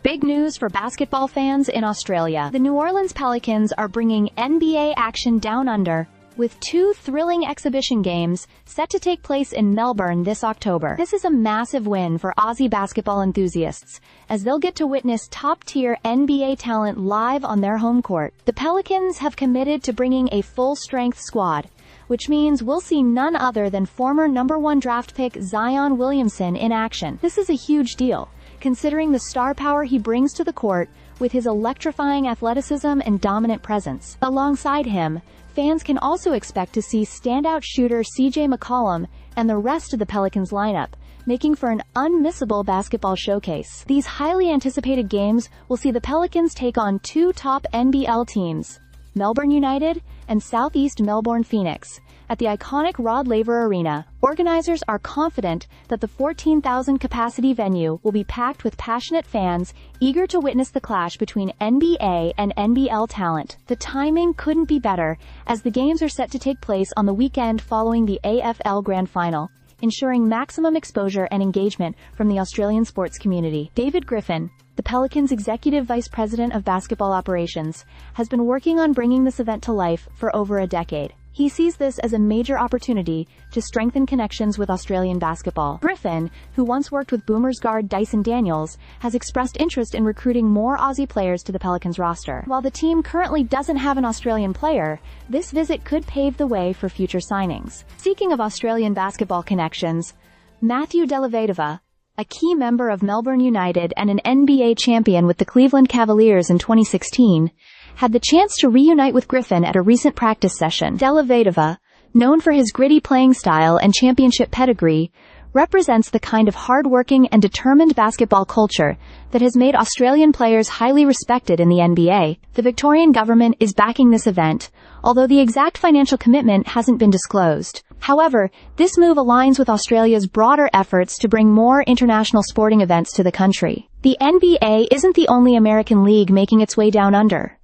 Big news for basketball fans in Australia. The New Orleans Pelicans are bringing NBA action down under, with 2 thrilling exhibition games set to take place in Melbourne this October. This is a massive win for Aussie basketball enthusiasts, as they'll get to witness top-tier NBA talent live on their home court. The Pelicans have committed to bringing a full-strength squad, which means we'll see none other than former #1 draft pick Zion Williamson in action. This is a huge deal, considering the star power he brings to the court with his electrifying athleticism and dominant presence. Alongside him, fans can also expect to see standout shooter CJ McCollum and the rest of the Pelicans lineup, making for an unmissable basketball showcase. These highly anticipated games will see the Pelicans take on 2 top NBL teams, Melbourne United and Southeast Melbourne Phoenix, at the iconic Rod Laver Arena. Organizers are confident that the 14,000-capacity venue will be packed with passionate fans eager to witness the clash between NBA and NBL talent. The timing couldn't be better, as the games are set to take place on the weekend following the AFL Grand Final, ensuring maximum exposure and engagement from the Australian sports community. David Griffin, the Pelicans' Executive Vice President of Basketball Operations, has been working on bringing this event to life for over a decade. He sees this as a major opportunity to strengthen connections with Australian basketball. Griffin, who once worked with Boomers guard Dyson Daniels, has expressed interest in recruiting more Aussie players to the Pelicans roster. While the team currently doesn't have an Australian player, this visit could pave the way for future signings. Speaking of Australian basketball connections, Matthew Dellavedova, a key member of Melbourne United and an NBA champion with the Cleveland Cavaliers in 2016, had the chance to reunite with Griffin at a recent practice session. Dellavedova, known for his gritty playing style and championship pedigree, represents the kind of hard-working and determined basketball culture that has made Australian players highly respected in the NBA. The Victorian government is backing this event, although the exact financial commitment hasn't been disclosed. However, this move aligns with Australia's broader efforts to bring more international sporting events to the country. The NBA isn't the only American league making its way down under.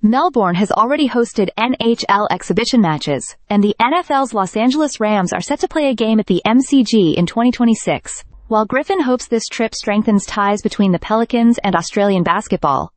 Melbourne has already hosted NHL exhibition matches, and the NFL's Los Angeles Rams are set to play a game at the MCG in 2026. While Griffin hopes this trip strengthens ties between the Pelicans and Australian basketball,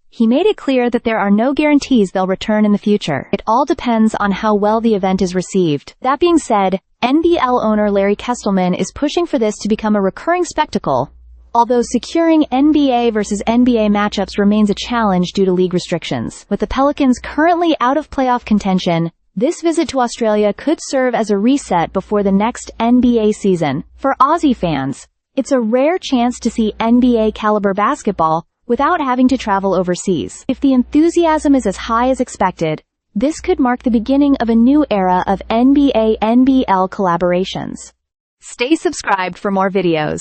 he made it clear that there are no guarantees they'll return in the future. It all depends on how well the event is received. That being said, NBL owner Larry Kestelman is pushing for this to become a recurring spectacle, although securing NBA versus NBA matchups remains a challenge due to league restrictions. With the Pelicans currently out of playoff contention, this visit to Australia could serve as a reset before the next NBA season. For Aussie fans, it's a rare chance to see NBA-caliber basketball without having to travel overseas. If the enthusiasm is as high as expected, this could mark the beginning of a new era of NBA-NBL collaborations. Stay subscribed for more videos.